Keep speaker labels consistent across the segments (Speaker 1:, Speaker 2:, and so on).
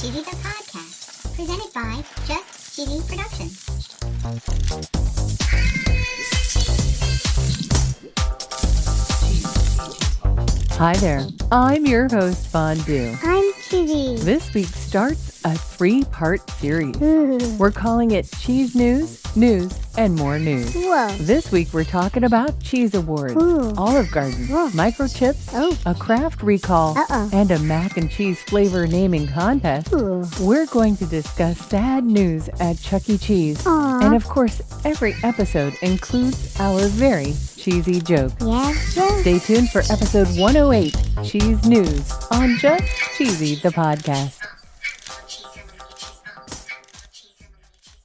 Speaker 1: Cheesy the Podcast, presented by Just Cheesy Productions.
Speaker 2: Hi there, I'm your host, Fondue.
Speaker 1: I'm Cheesy.
Speaker 2: This week starts a 3-part series.
Speaker 1: Ooh.
Speaker 2: We're calling it Cheese News, and more news.
Speaker 1: Whoa.
Speaker 2: This week we're talking about cheese awards,
Speaker 1: Ooh.
Speaker 2: Olive Garden,
Speaker 1: Whoa.
Speaker 2: microchips,
Speaker 1: Oh.
Speaker 2: a Kraft recall,
Speaker 1: Uh-oh.
Speaker 2: and a mac and cheese flavor naming contest.
Speaker 1: Ooh.
Speaker 2: We're going to discuss sad news at Chuck E. Cheese.
Speaker 1: Aw.
Speaker 2: And of course, every episode includes our very cheesy joke.
Speaker 1: Yes.
Speaker 2: Stay tuned for episode 108, Cheese News, on Just Cheesy the Podcast.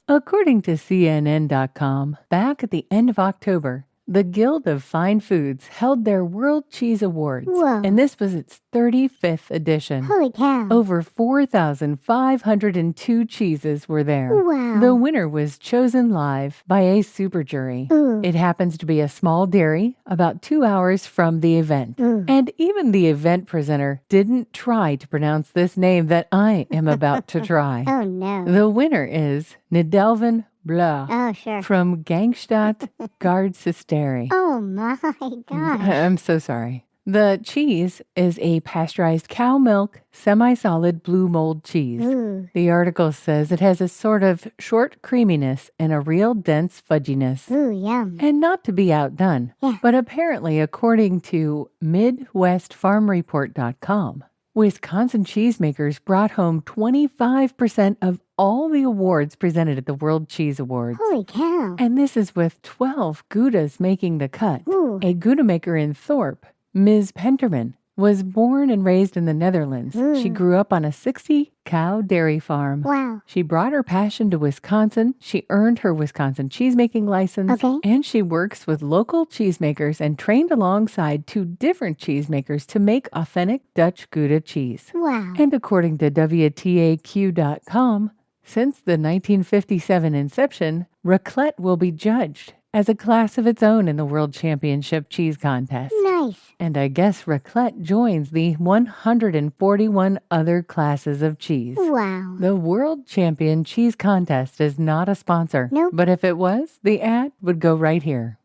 Speaker 2: According to CNN.com, back at the end of October, the Guild of Fine Foods held their World Cheese Awards,
Speaker 1: Whoa.
Speaker 2: and this was its 35th edition.
Speaker 1: Holy cow.
Speaker 2: Over 4,502 cheeses were there.
Speaker 1: Wow.
Speaker 2: The winner was chosen live by a super jury.
Speaker 1: Ooh.
Speaker 2: It happens to be a small dairy about 2 hours from the event.
Speaker 1: Ooh.
Speaker 2: And even the event presenter didn't try to pronounce this name that I am about to try.
Speaker 1: Oh, no.
Speaker 2: The winner is Nedelvin Blah
Speaker 1: Oh, sure.
Speaker 2: from Gangstadt Gardsisteri.
Speaker 1: Oh, my gosh.
Speaker 2: I'm so sorry. The cheese is a pasteurized cow milk, semi-solid blue mold cheese.
Speaker 1: Ooh.
Speaker 2: The article says it has a sort of short creaminess and a real dense fudginess.
Speaker 1: Ooh, yum.
Speaker 2: And not to be outdone,
Speaker 1: Yeah.
Speaker 2: but apparently according to MidwestFarmReport.com, Wisconsin cheesemakers brought home 25% of all the awards presented at the World Cheese Awards.
Speaker 1: Holy cow.
Speaker 2: And this is with 12 Goudas making the cut.
Speaker 1: Ooh.
Speaker 2: A Gouda maker in Thorpe, Ms. Penterman, was born and raised in the Netherlands. She grew up on a 60-cow dairy farm.
Speaker 1: Wow.
Speaker 2: She brought her passion to Wisconsin. She earned her Wisconsin cheesemaking license.
Speaker 1: Okay.
Speaker 2: And she works with local cheesemakers and trained alongside 2 different cheesemakers to make authentic Dutch Gouda cheese.
Speaker 1: Wow.
Speaker 2: And according to WTAQ.com, since the 1957 inception, raclette will be judged as a class of its own in the World Championship Cheese Contest.
Speaker 1: Nice.
Speaker 2: And I guess raclette joins the 141 other classes of cheese.
Speaker 1: Wow.
Speaker 2: The World Champion Cheese Contest is not a sponsor.
Speaker 1: Nope.
Speaker 2: But if it was, the ad would go right here.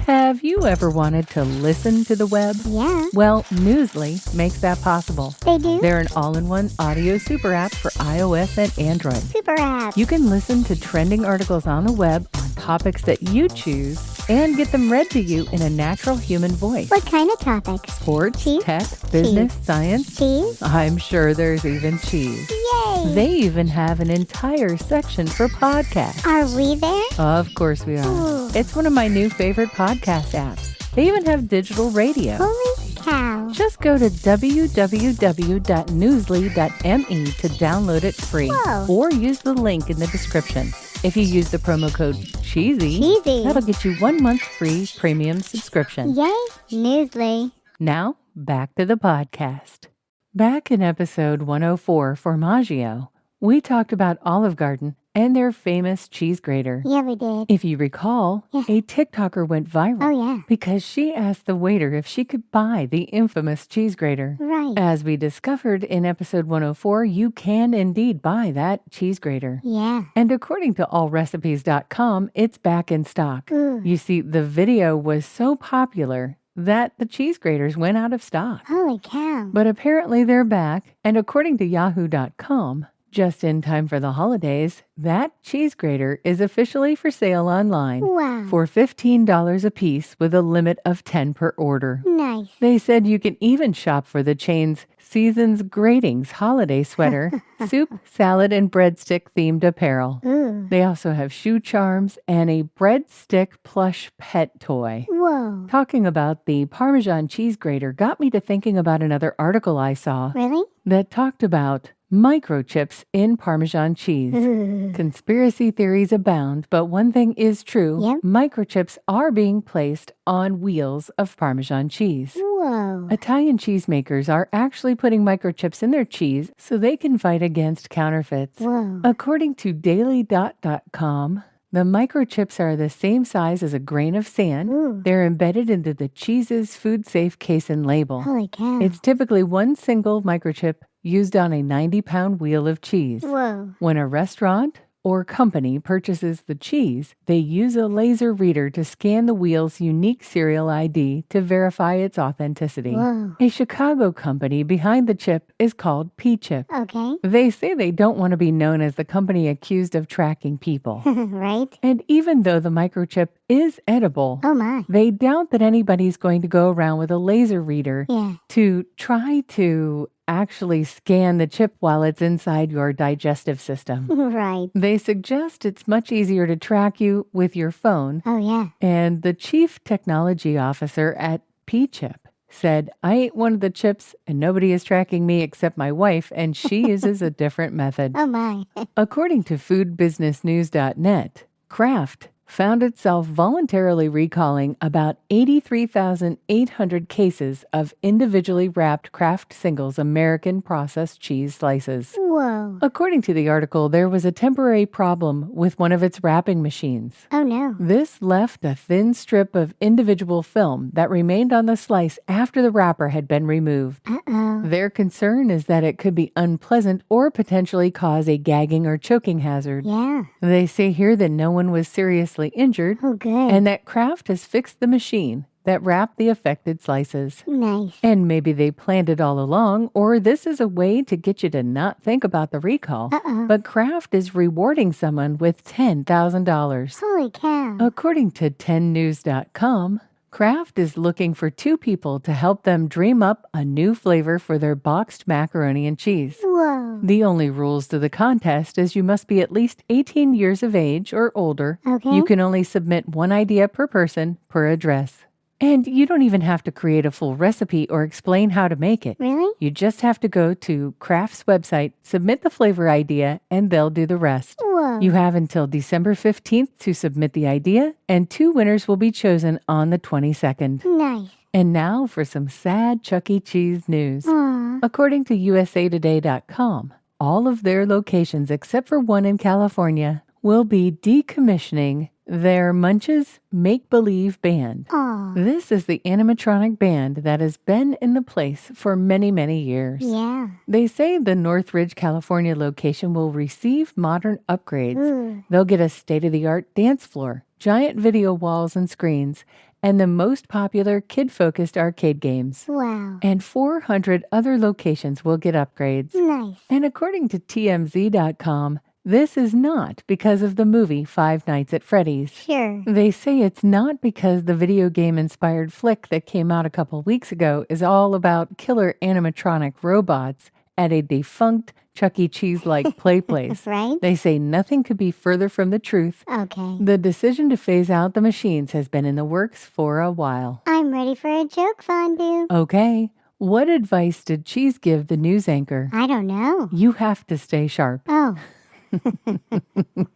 Speaker 2: Have you ever wanted to listen to the web?
Speaker 1: Yeah.
Speaker 2: Well, Newsly makes that possible.
Speaker 1: They do?
Speaker 2: They're an all-in-one audio super app for iOS and Android.
Speaker 1: Super app.
Speaker 2: You can listen to trending articles on the web on topics that you choose and get them read to you in a natural human voice.
Speaker 1: What kind of topics?
Speaker 2: Sports,
Speaker 1: Cheese?
Speaker 2: tech, business, science.
Speaker 1: Cheese?
Speaker 2: I'm sure there's even cheese.
Speaker 1: Yay.
Speaker 2: They even have an entire section for podcasts.
Speaker 1: Are we there?
Speaker 2: Of course we are.
Speaker 1: Ooh.
Speaker 2: It's one of my new favorite podcast apps. They even have digital radio.
Speaker 1: Holy cow.
Speaker 2: Just go to www.newsly.me to download it free.
Speaker 1: Whoa.
Speaker 2: Or use the link in the description. If you use the promo code CHEESY, that'll get you 1 month free premium subscription.
Speaker 1: Yay. Newsly.
Speaker 2: Now, back to the podcast. Back in episode 104, Formaggio, we talked about Olive Garden and their famous cheese grater.
Speaker 1: Yeah, we did.
Speaker 2: If you recall, a TikToker went viral.
Speaker 1: Oh, yeah.
Speaker 2: Because she asked the waiter if she could buy the infamous cheese grater.
Speaker 1: Right.
Speaker 2: As we discovered in episode 104, you can indeed buy that cheese grater.
Speaker 1: Yeah.
Speaker 2: And according to allrecipes.com, it's back in stock.
Speaker 1: Ooh.
Speaker 2: You see, the video was so popular that the cheese graters went out of stock.
Speaker 1: Holy cow.
Speaker 2: But apparently they're back, and according to yahoo.com, just in time for the holidays, that cheese grater is officially for sale online
Speaker 1: Wow.
Speaker 2: for $15 a piece with a limit of 10 per order.
Speaker 1: Nice.
Speaker 2: They said you can even shop for the chain's Seasons Gratings holiday sweater, soup, salad, and breadstick themed apparel.
Speaker 1: Ooh.
Speaker 2: They also have shoe charms and a breadstick plush pet toy.
Speaker 1: Whoa.
Speaker 2: Talking about the Parmesan cheese grater got me to thinking about another article I saw
Speaker 1: Really?
Speaker 2: that talked about microchips in Parmesan cheese.
Speaker 1: Ooh.
Speaker 2: Conspiracy theories abound, but one thing is true.
Speaker 1: Yep.
Speaker 2: Microchips are being placed on wheels of Parmesan cheese.
Speaker 1: Whoa.
Speaker 2: Italian cheesemakers are actually putting microchips in their cheese so they can fight against counterfeits.
Speaker 1: Whoa.
Speaker 2: According to dailydot.com, The microchips are the same size as a grain of sand.
Speaker 1: Ooh.
Speaker 2: They're embedded into the cheese's food-safe case and label.
Speaker 1: Holy cow.
Speaker 2: It's typically one single microchip used on a 90-pound wheel of cheese.
Speaker 1: Whoa.
Speaker 2: When a restaurant or company purchases the cheese, they use a laser reader to scan the wheel's unique serial ID to verify its authenticity.
Speaker 1: Whoa.
Speaker 2: A Chicago company behind the chip is called P-Chip.
Speaker 1: Okay.
Speaker 2: They say they don't want to be known as the company accused of tracking people.
Speaker 1: Right?
Speaker 2: And even though the microchip is edible,
Speaker 1: Oh my.
Speaker 2: they doubt that anybody's going to go around with a laser reader
Speaker 1: Yeah.
Speaker 2: to try to actually scan the chip while it's inside your digestive system.
Speaker 1: Right.
Speaker 2: They suggest it's much easier to track you with your phone.
Speaker 1: Oh yeah.
Speaker 2: And the chief technology officer at P-Chip said, I ate one of the chips and nobody is tracking me except my wife, and she uses a different method.
Speaker 1: Oh my.
Speaker 2: According to foodbusinessnews.net, Kraft found itself voluntarily recalling about 83,800 cases of individually wrapped Kraft Singles American processed cheese slices.
Speaker 1: Whoa.
Speaker 2: According to the article, there was a temporary problem with one of its wrapping machines.
Speaker 1: Oh no.
Speaker 2: This left a thin strip of individual film that remained on the slice after the wrapper had been removed.
Speaker 1: Uh-oh.
Speaker 2: Their concern is that it could be unpleasant or potentially cause a gagging or choking hazard.
Speaker 1: Yeah.
Speaker 2: They say here that no one was seriously injured
Speaker 1: Oh good.
Speaker 2: and that Kraft has fixed the machine that wrapped the affected slices.
Speaker 1: Nice.
Speaker 2: And maybe they planned it all along, or this is a way to get you to not think about the recall.
Speaker 1: Uh-oh.
Speaker 2: But Kraft is rewarding someone with $10,000.
Speaker 1: Holy cow.
Speaker 2: According to 10news.com, Kraft is looking for 2 people to help them dream up a new flavor for their boxed macaroni and cheese.
Speaker 1: Whoa.
Speaker 2: The only rules to the contest is you must be at least 18 years of age or older.
Speaker 1: Okay.
Speaker 2: You can only submit one idea per person per address. And you don't even have to create a full recipe or explain how to make it.
Speaker 1: Really?
Speaker 2: You just have to go to Kraft's website, submit the flavor idea, and they'll do the rest.
Speaker 1: Whoa.
Speaker 2: You have until December 15th to submit the idea, and 2 winners will be chosen on the 22nd.
Speaker 1: Nice.
Speaker 2: And now for some sad Chuck E. Cheese news.
Speaker 1: Aw.
Speaker 2: According to usatoday.com, all of their locations except for one in California will be decommissioning their Munch's Make-Believe Band.
Speaker 1: Aw.
Speaker 2: This is the animatronic band that has been in the place for many, many years.
Speaker 1: Yeah.
Speaker 2: They say the Northridge, California location will receive modern upgrades.
Speaker 1: Ooh.
Speaker 2: They'll get a state-of-the-art dance floor, giant video walls and screens, and the most popular kid-focused arcade games.
Speaker 1: Wow.
Speaker 2: And 400 other locations will get upgrades.
Speaker 1: Nice.
Speaker 2: And according to TMZ.com, this is not because of the movie Five Nights at Freddy's.
Speaker 1: Sure.
Speaker 2: They say it's not because the video game-inspired flick that came out a couple weeks ago is all about killer animatronic robots at a defunct Chuck E. Cheese-like play place.
Speaker 1: Right?
Speaker 2: They say nothing could be further from the truth.
Speaker 1: Okay.
Speaker 2: The decision to phase out the machines has been in the works for a while.
Speaker 1: I'm ready for a joke, Fondue.
Speaker 2: Okay, what advice did Cheese give the news anchor?
Speaker 1: I don't know.
Speaker 2: You have to stay sharp.
Speaker 1: Oh.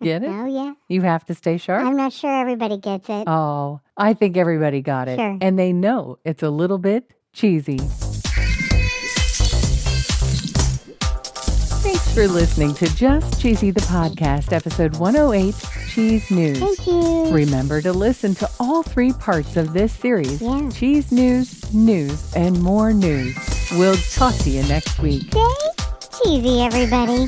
Speaker 2: Get it?
Speaker 1: Oh, yeah.
Speaker 2: You have to stay sharp?
Speaker 1: I'm not sure everybody gets it.
Speaker 2: Oh, I think everybody got it.
Speaker 1: Sure.
Speaker 2: And they know it's a little bit cheesy. Thanks for listening to Just Cheesy the Podcast, episode 108, Cheese News.
Speaker 1: Thank you.
Speaker 2: Remember to listen to all 3 parts of this series,
Speaker 1: Yeah.
Speaker 2: Cheese News, News, and more news. We'll talk to you next week.
Speaker 1: Stay cheesy, everybody.